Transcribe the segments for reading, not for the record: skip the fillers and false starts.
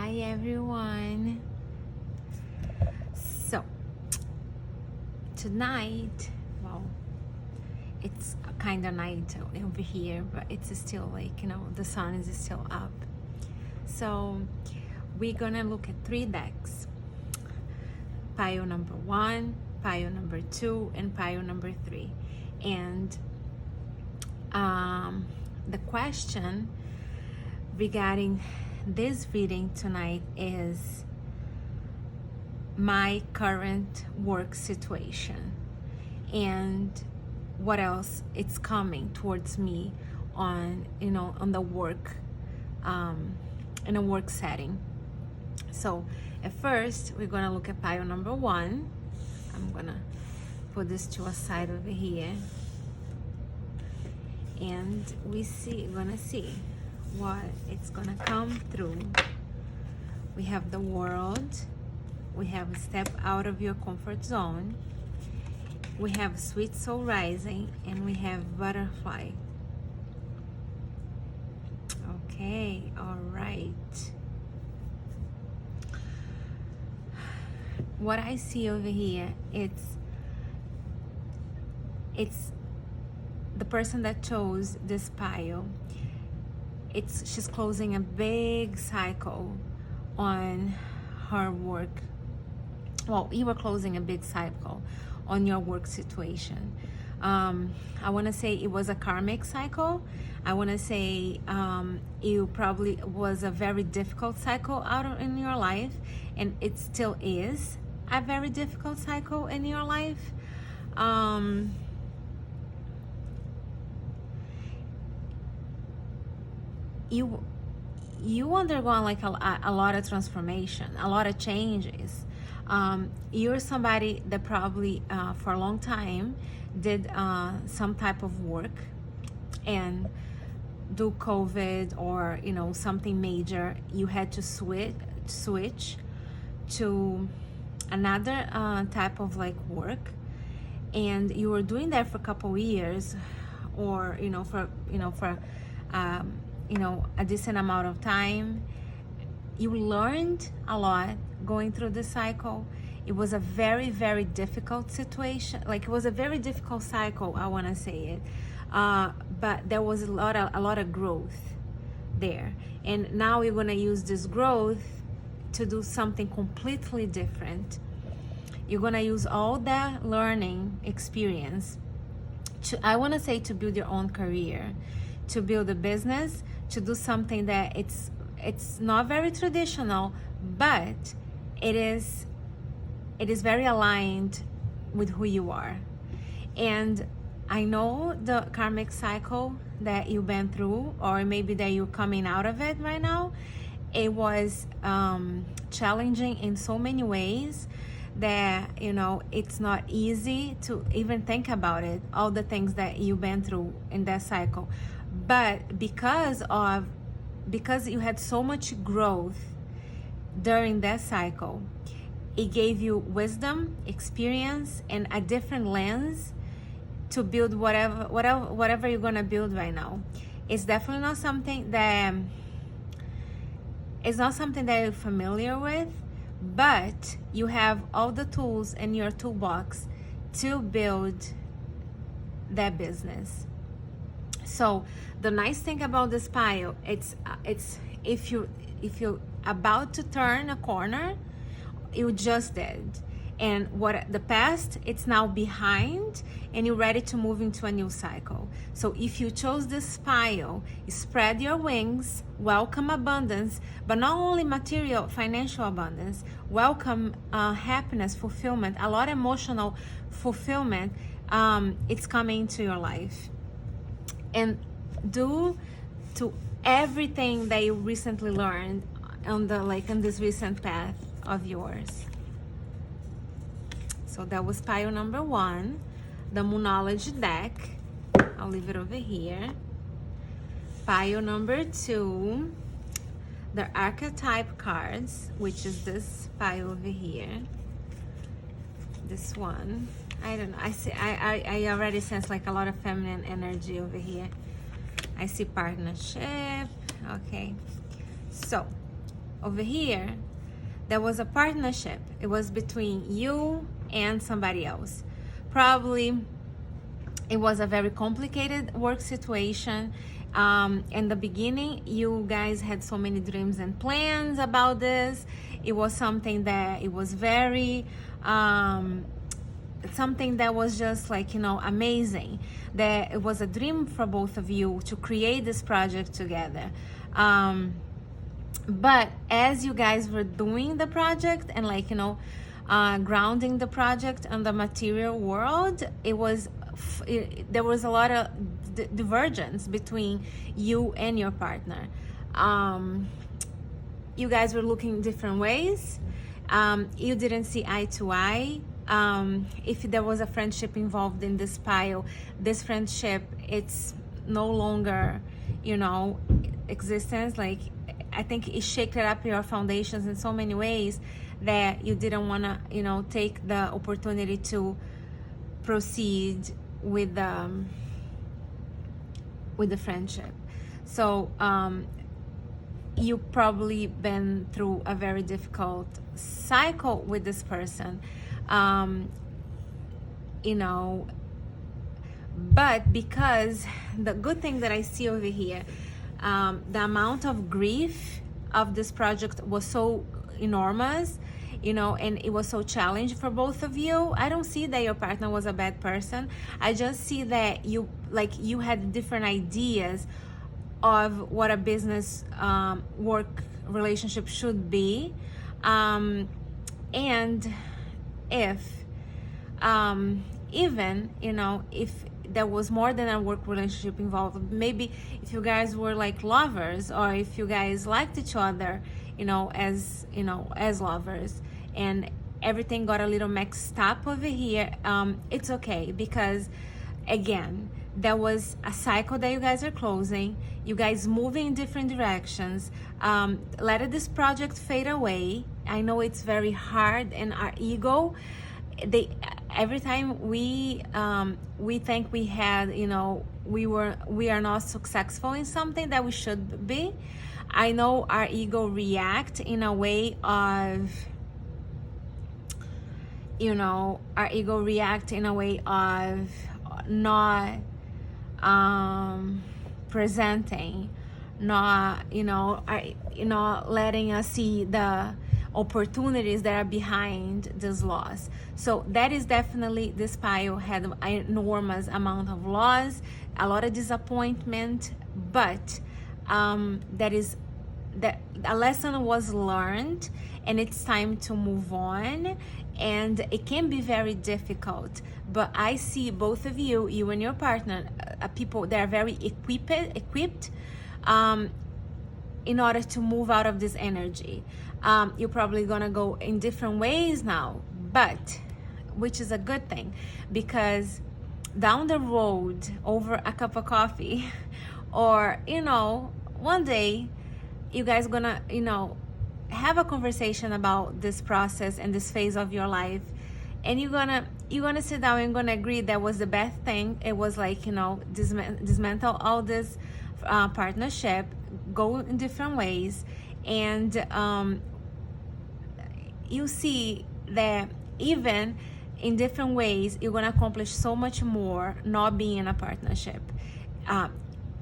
Hi everyone. So tonight, well, it's kind of night over here, but it's still like, the sun is still up. So we're gonna look at 3 decks: pile number 1, pile number 2, and pile number 3. And the question regarding this reading tonight is my current work situation and what else it's coming towards me on the work in a work setting. So at first we're gonna look at pile number 1. I'm gonna put this to a side over here, and we're gonna see what it's gonna come through. We have the World, we have Step Out of Your Comfort Zone, we have Sweet Soul Rising, and we have Butterfly. Okay, all right. What I see over here, it's the person that chose this pile. She's closing a big cycle on her work. Well, you were closing a big cycle on your work situation. I want to say it was a karmic cycle. I want to say it probably was a very difficult cycle in your life, and it still is a very difficult cycle in your life. You undergone like a lot of transformation, a lot of changes. You're somebody that probably for a long time did some type of work, and do COVID or something major, you had to switch to another type of like work, and you were doing that for a couple of years, or for a decent amount of time. You learned a lot going through the cycle. It was a very, very difficult situation. Like, it was a very difficult cycle, I want to say it. But there was a lot of growth there. And now you're going to use this growth to do something completely different. You're going to use all that learning experience I want to say, to build your own career, to build a business, to do something that it's not very traditional, but it is very aligned with who you are. And I know the karmic cycle that you've been through, or maybe that you're coming out of it right now, it was challenging in so many ways that it's not easy to even think about it, all the things that you've been through in that cycle. But because you had so much growth during that cycle, it gave you wisdom, experience, and a different lens to build whatever you're gonna build right now. It's definitely not something that you're familiar with, but you have all the tools in your toolbox to build that business. So the nice thing about this pile, it's if you're about to turn a corner, you just did. And what the past, it's now behind, and you're ready to move into a new cycle. So if you chose this pile, spread your wings, welcome abundance, but not only material, financial abundance, welcome happiness, fulfillment, a lot of emotional fulfillment. It's coming to your life. And due to everything that you recently learned on this recent path of yours. So that was pile number 1, the Moonology deck. I'll leave it over here. Pile number 2, the Archetype cards, which is this pile over here. This one. I don't know. I already sense like a lot of feminine energy over here. I see partnership. Okay. So over here, there was a partnership. It was between you and somebody else. Probably it was a very complicated work situation. In the beginning, you guys had so many dreams and plans about this. It was something that it was very something that was just like, you know, amazing. That it was a dream for both of you to create this project together. But as you guys were doing the project and, like, you know, grounding the project on the material world, there was a lot of divergence between you and your partner. You guys were looking different ways. You didn't see eye to eye. If there was a friendship involved in this pile, this friendship, it's no longer, you know, existence. Like, I think it shaked up your foundations in so many ways that you didn't want to, you know, take the opportunity to proceed with the friendship. So you probably been through a very difficult cycle with this person, you know, but because the good thing that I see over here, the amount of grief of this project was so enormous, you know, and it was so challenging for both of you. I don't see that your partner was a bad person. I just see that you had different ideas of what a business work relationship should be, and if even, you know, if there was more than a work relationship involved, maybe if you guys were like lovers, or if you guys liked each other, you know, as lovers, and everything got a little mixed up over here, it's okay, because again, there was a cycle that you guys are closing, you guys moving in different directions. Let this project fade away. I know it's very hard, and our ego, every time we think we had, you know, we are not successful in something that we should be. I know our ego react in a way of, you know, not presenting, not, you know, letting us see the opportunities that are behind this loss. So that is definitely, this pile had an enormous amount of loss, a lot of disappointment, but that a lesson was learned, and it's time to move on. And it can be very difficult, but I see both of you and your partner, people that are very equipped in order to move out of this energy. You're probably gonna go in different ways now, but which is a good thing, because down the road, over a cup of coffee, or, you know, one day, you guys gonna, you know, have a conversation about this process and this phase of your life, and you're gonna sit down and gonna agree that was the best thing. It was like, you know, dismantle all this partnership, go in different ways, and you see that even in different ways, you're gonna accomplish so much more not being in a partnership.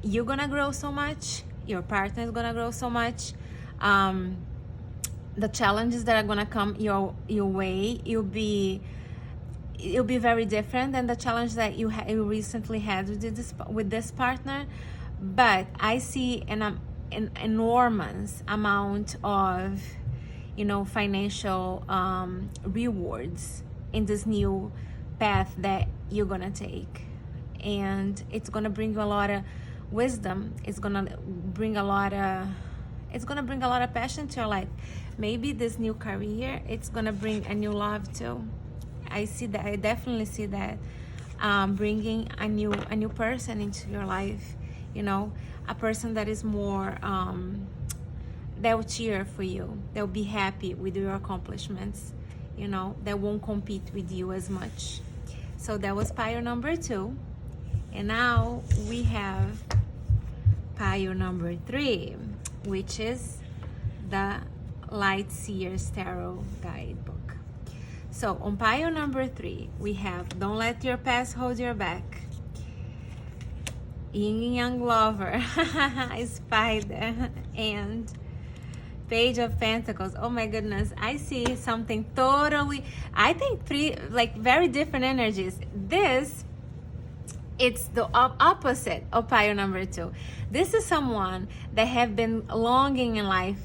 You're gonna grow so much, your partner is gonna grow so much. The challenges that are gonna come your way, it'll be very different than the challenge that you recently had with this partner. But I see an enormous amount of, you know, financial rewards in this new path that you're gonna take, and it's gonna bring you a lot of wisdom. It's gonna bring a lot of passion to your life. Maybe this new career, it's gonna bring a new love too. I see that. I definitely see that, bringing a new person into your life. You know, a person that is more that will cheer for you. They'll be happy with your accomplishments. You know, that won't compete with you as much. So that was pile number 2, and now we have pile number 3, which is the Light Seers Tarot Guidebook. So on pile number 3, we have Don't Let Your Past Hold Your Back. Yin and Yang Lover, Spider, and Page of Pentacles. Oh my goodness, I see something totally, I think very different energies. It's the opposite of pile number 2. This is someone that have been longing in life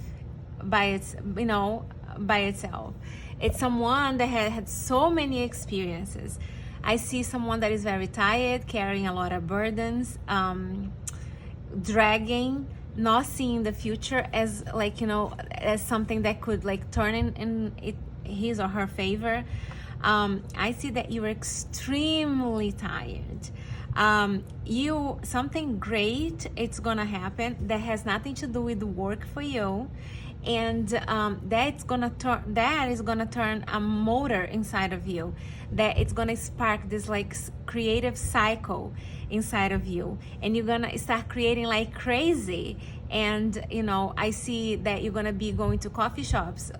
by itself. It's someone that had so many experiences. I see someone that is very tired, carrying a lot of burdens, dragging, not seeing the future as as something that could turn in his or her favor. I see that you're extremely tired. Something great, it's gonna happen that has nothing to do with work for you, and that is gonna turn a motor inside of you, that it's gonna spark this creative cycle inside of you, and you're gonna start creating like crazy. And I see that you're gonna be going to coffee shops,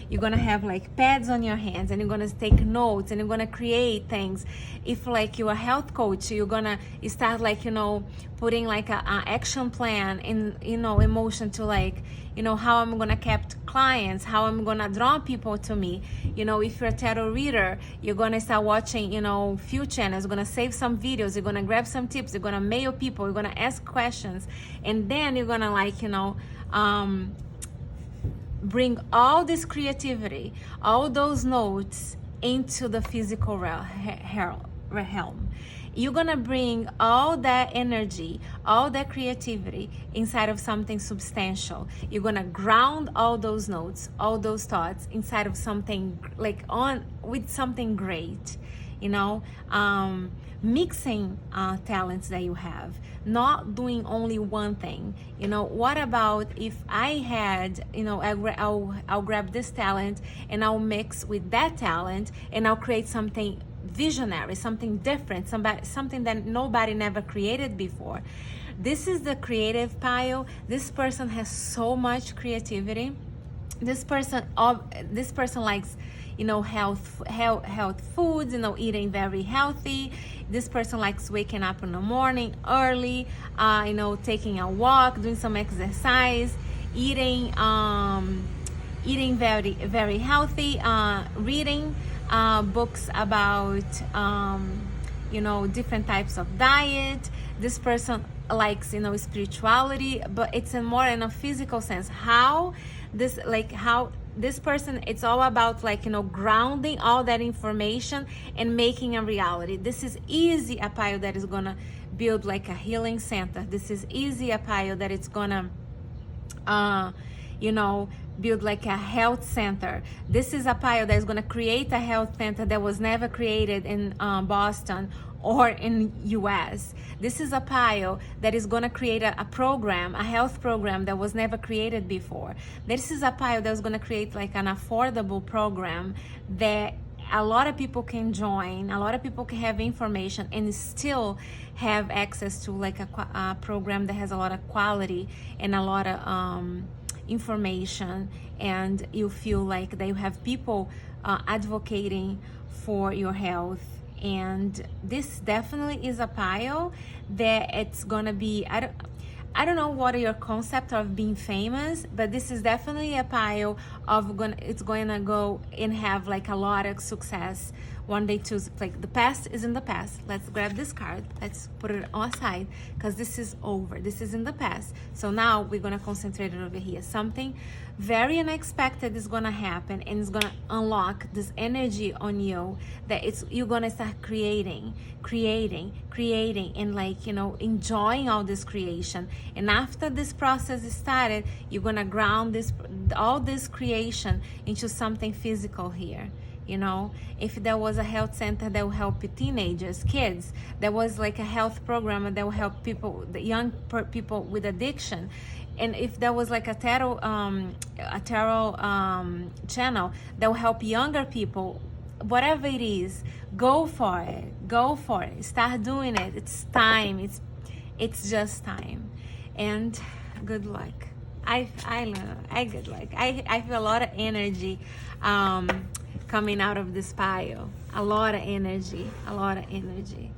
you're gonna have pads on your hands, and you're gonna take notes, and you're gonna create things. If you're a health coach, you're gonna start putting a action plan in emotion to how I'm gonna capture clients, how I'm gonna draw people to me. If you're a tarot reader, you're gonna start watching few channels, you're gonna save some videos, you're gonna grab some tips, you're gonna mail people, you're gonna ask questions, and then you're gonna bring all this creativity, all those notes into the physical realm. You're gonna bring all that energy, all that creativity inside of something substantial. You're gonna ground all those notes, all those thoughts inside of something with something great. Mixing talents that you have, not doing only one thing. What about if I had, I'll grab this talent and I'll mix with that talent and I'll create something visionary, something different, something that nobody never created before. This is the creative pile. This person has so much creativity. This person likes health foods, eating very healthy. This person likes waking up in the morning early, taking a walk, doing some exercise, eating very, very healthy, reading books about different types of diet. This person likes spirituality, but it's more in a physical sense. How this person, it's all about grounding all that information and making a reality. This is easy a pile that is gonna build a healing center. This is easy a pile that it's gonna build a health center. This is a pile that is gonna create a health center that was never created in Boston or in US. This is a pile that is gonna create a program, a health program that was never created before. This is a pile that is gonna create an affordable program that a lot of people can join, a lot of people can have information and still have access to a program that has a lot of quality and a lot of information, and you feel that you have people advocating for your health. And this definitely is a pile that it's gonna be, I don't know what are your concept of being famous, but this is definitely a pile of it's going to go and have a lot of success one day too. The past is in the past. Let's grab this card. Let's put it aside because this is over. This is in the past. So now we're going to concentrate it over here. Something very unexpected is going to happen, and it's going to unlock this energy on you that you're going to start creating and enjoying all this creation. And after this process is started, you're going to ground all this creation into something physical here. If there was a health center that will help teenagers, kids, there was a health program that will help people, the young people with addiction, and if there was a tarot channel that will help younger people, whatever it is, go for it, start doing it. It's time, it's just time. And good luck. I get like I feel a lot of energy coming out of this pile. A lot of energy, a lot of energy.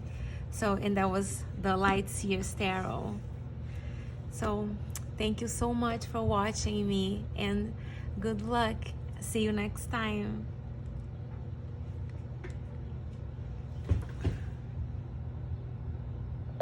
So, and that was the Light Seer Tarot. So thank you so much for watching me, and good luck. See you next time.